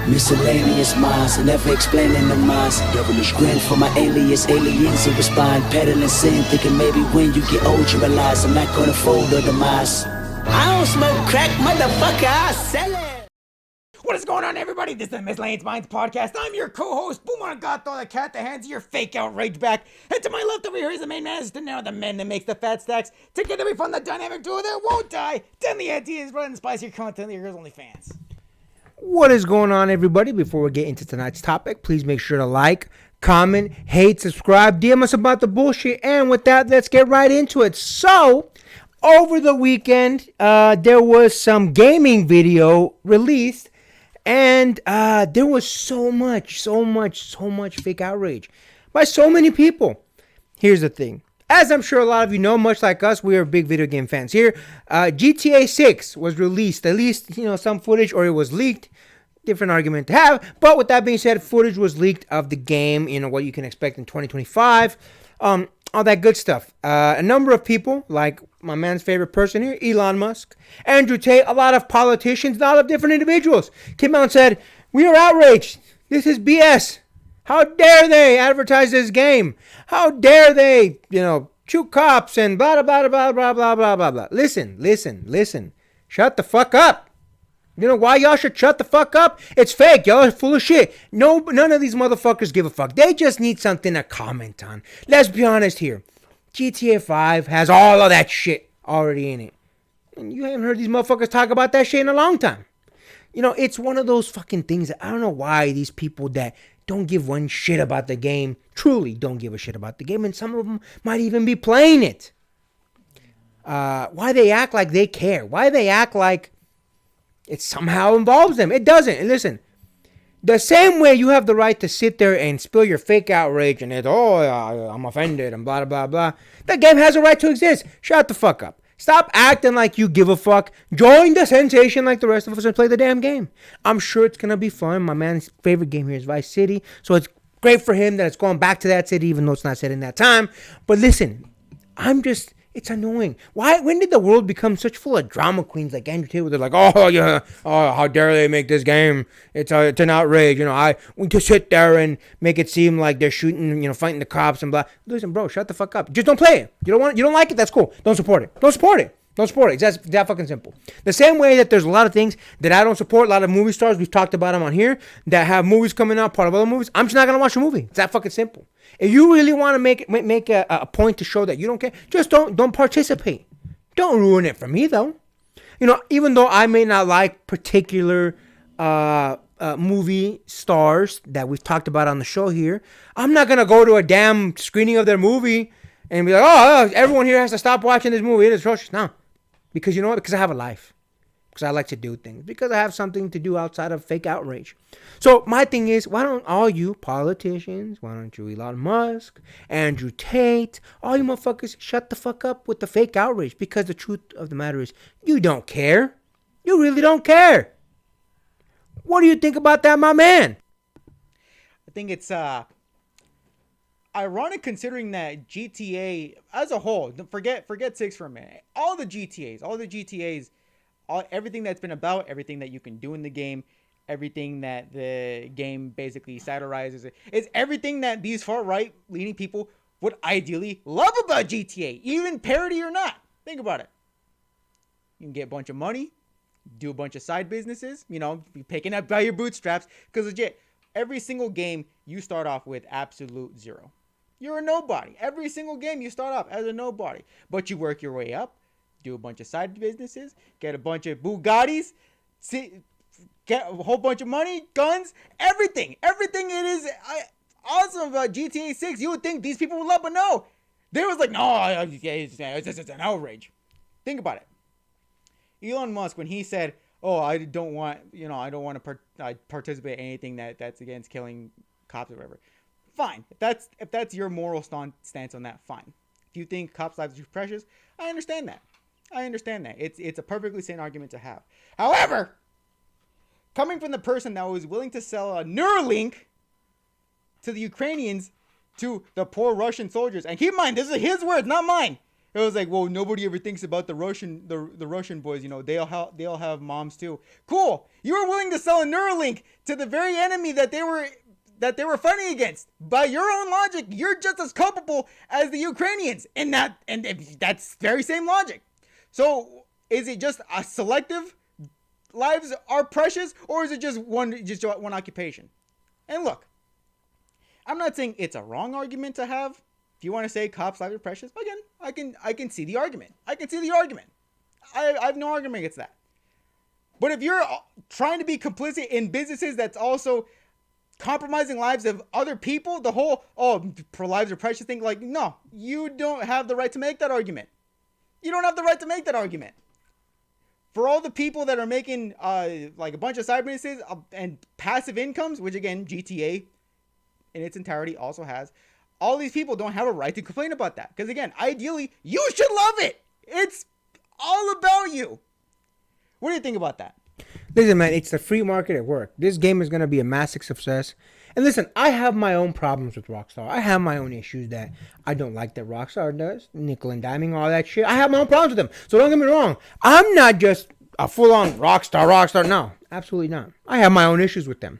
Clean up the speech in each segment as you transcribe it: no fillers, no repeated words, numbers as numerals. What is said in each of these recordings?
Miscellaneous minds, never explaining the minds. Devilish grin for my alias, aliens who respond. Peddling sin, thinking maybe when you get old you realize I'm not gonna fold or demise. I don't smoke crack, motherfucker, I sell it. What is going on, everybody? This is the Miscellaneous Minds podcast. I'm your co-host, Boomer Gato, the cat that hands your fake outrage back. And to my left over here is the main man, is the now the man that makes the fat stacks. Together we form the dynamic duo that won't die. Then the ideas running spicier content to your girls' only fans. What is going on, everybody? Before we get into tonight's topic, please make sure to like, comment, hate, subscribe, DM us about the bullshit. And with that, let's get right into it. So, over the weekend, there was some gaming video released. And there was so much fake outrage by so many people. Here's the thing. As I'm sure a lot of you know, much like us, we are big video game fans here. GTA 6 was released. At least, some footage, or it was leaked. Different argument to have. But with that being said, footage was leaked of the game. What you can expect in 2025. All that good stuff. A number of people, like my man's favorite person here, Elon Musk, Andrew Tate, a lot of politicians, a lot of different individuals came out and said, we are outraged. This is BS. How dare they advertise this game? How dare they, shoot cops and blah, blah, blah, blah, blah, blah, blah, blah. Listen. Shut the fuck up. You know why y'all should shut the fuck up? It's fake. Y'all are full of shit. No, none of these motherfuckers give a fuck. They just need something to comment on. Let's be honest here. GTA 5 has all of that shit already in it. And you haven't heard these motherfuckers talk about that shit in a long time. It's one of those fucking things that I don't know why these people that don't give one shit about the game truly don't give a shit about the game. And some of them might even be playing it. Why they act like they care. Why they act like it somehow involves them. It doesn't. And listen, the same way you have the right to sit there and spill your fake outrage and I'm offended and blah, blah, blah. The game has a right to exist. Shut the fuck up. Stop acting like you give a fuck. Join the sensation like the rest of us and play the damn game. I'm sure it's going to be fun. My man's favorite game here is Vice City. So it's great for him that it's going back to that city, even though it's not set in that time. But listen, it's annoying. When did the world become such full of drama queens like Andrew Tate, where they're like, how dare they make this game? It's an outrage. We just sit there and make it seem like they're shooting, fighting the cops and blah. Listen, bro, shut the fuck up. Just don't play it. You don't like it? That's cool. Don't support it. It's that fucking simple. The same way that there's a lot of things that I don't support, a lot of movie stars, we've talked about them on here, that have movies coming out, part of other movies. I'm just not going to watch a movie. It's that fucking simple. If you really want to make a point to show that you don't care, just don't participate. Don't ruin it for me, though. Even though I may not like particular movie stars that we've talked about on the show here, I'm not going to go to a damn screening of their movie and be like, everyone here has to stop watching this movie. It is atrocious. No. Because you know what? Because I have a life. Because I like to do things. Because I have something to do outside of fake outrage. So my thing is, why don't all you politicians, why don't you Elon Musk, Andrew Tate, all you motherfuckers shut the fuck up with the fake outrage? Because the truth of the matter is, you don't care. You really don't care. What do you think about that, my man? I think it's ironic considering that GTA as a whole, forget 6 for a minute. All the GTAs, everything that's been about, everything that you can do in the game, everything that the game basically satirizes, is everything that these far-right leaning people would ideally love about GTA, even parody or not. Think about it. You can get a bunch of money, do a bunch of side businesses, be picking up by your bootstraps, because legit, every single game you start off with absolute zero. You're a nobody. Every single game you start off as a nobody, but you work your way up, do a bunch of side businesses, get a bunch of Bugattis, get a whole bunch of money, guns, everything. Everything it is awesome about GTA 6. You would think these people would love, but no. They was like, no, it's an outrage. Think about it. Elon Musk, when he said, I don't want to participate in anything that's against killing cops or whatever. Fine. If that's your moral stance on that, fine. If you think cops' lives are precious, I understand that. It's a perfectly sane argument to have. However, coming from the person that was willing to sell a Neuralink to the Ukrainians, to the poor Russian soldiers, and keep in mind, this is his words, not mine. It was like, well, nobody ever thinks about the Russian boys. You know, they all have moms too. Cool. You were willing to sell a Neuralink to the very enemy that they were fighting against. By your own logic, you're just as culpable as the Ukrainians in that, and that's very same logic. So is it just a selective lives are precious, or is it just one occupation? And look, I'm not saying it's a wrong argument to have. If you want to say cops' lives are precious, again, I can see the argument. I have no argument against that. But if you're trying to be complicit in businesses that's also compromising lives of other people, the whole lives are precious thing, like, no, you don't have the right to make that argument. You don't have the right to make that argument. For all the people that are making like a bunch of side businesses and passive incomes, which again GTA in its entirety also has, all these people don't have a right to complain about that. Because again, ideally, you should love it. It's all about you. What do you think about that? Listen, man, it's the free market at work. This game is going to be a massive success. And listen, I have my own problems with Rockstar. I have my own issues that I don't like that Rockstar does. Nickel and diming, all that shit. I have my own problems with them. So don't get me wrong. I'm not just a full-on Rockstar. No, absolutely not. I have my own issues with them.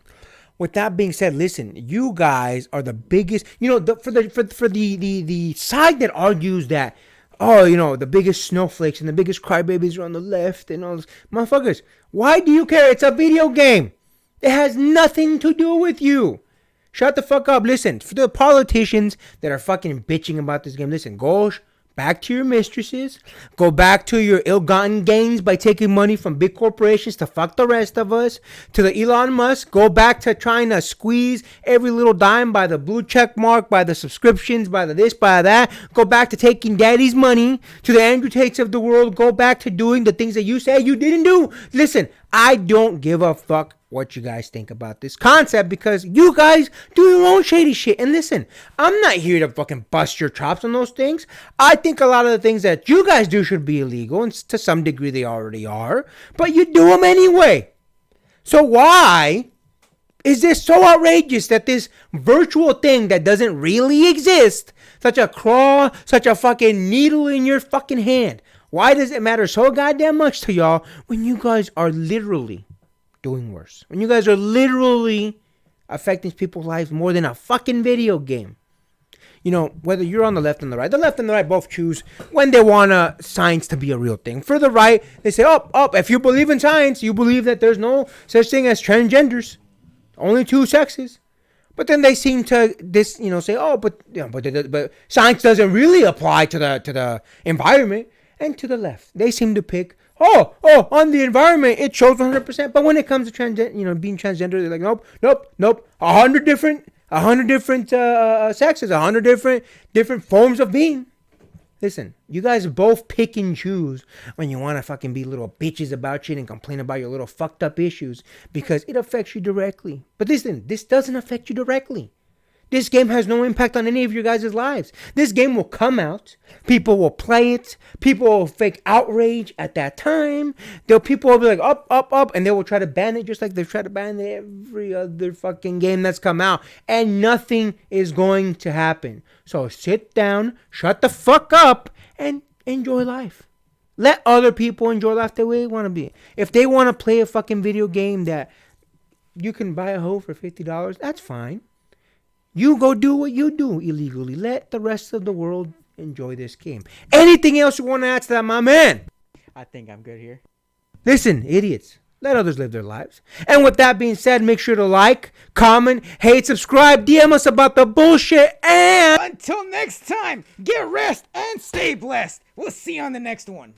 With that being said, listen, you guys are the biggest, for the side that argues that, the biggest snowflakes and the biggest crybabies are on the left and all those motherfuckers. Why do you care? It's a video game. It has nothing to do with you. Shut the fuck up. Listen, for the politicians that are fucking bitching about this game, listen, go back to your mistresses. Go back to your ill-gotten gains by taking money from big corporations to fuck the rest of us. To the Elon Musk, go back to trying to squeeze every little dime by the blue check mark, by the subscriptions, by the this, by that. Go back to taking daddy's money. To the Andrew Tates of the world, go back to doing the things that you say you didn't do. Listen, I don't give a fuck what you guys think about this concept, because you guys do your own shady shit. And listen, I'm not here to fucking bust your chops on those things. I think a lot of the things that you guys do should be illegal, and to some degree they already are, but you do them anyway. So why is this so outrageous that this virtual thing that doesn't really exist, such a claw, such a fucking needle in your fucking hand, why does it matter so goddamn much to y'all when you guys are literally doing worse? When you guys are literally affecting people's lives more than a fucking video game. Whether you're on the left and the right both choose when they want science to be a real thing. For the right, they say, if you believe in science, you believe that there's no such thing as transgenders, only two sexes. But then they seem to say, but science doesn't really apply to the environment. And to the left, they seem to pick, on the environment, it shows 100%. But when it comes to being transgender, they're like, nope. 100 different sexes, 100 different forms of being. Listen, you guys both pick and choose when you want to fucking be little bitches about shit and complain about your little fucked up issues because it affects you directly. But listen, this doesn't affect you directly. This game has no impact on any of your guys' lives. This game will come out. People will play it. People will fake outrage at that time. People will be like, up. And they will try to ban it just like they've tried to ban every other fucking game that's come out. And nothing is going to happen. So sit down, shut the fuck up, and enjoy life. Let other people enjoy life the way they want to be. If they want to play a fucking video game that you can buy a hoe for $50, that's fine. You go do what you do illegally. Let the rest of the world enjoy this game. Anything else you want to add to that, my man? I think I'm good here. Listen, idiots. Let others live their lives. And with that being said, make sure to like, comment, hate, subscribe, DM us about the bullshit, and until next time, get rest and stay blessed. We'll see you on the next one.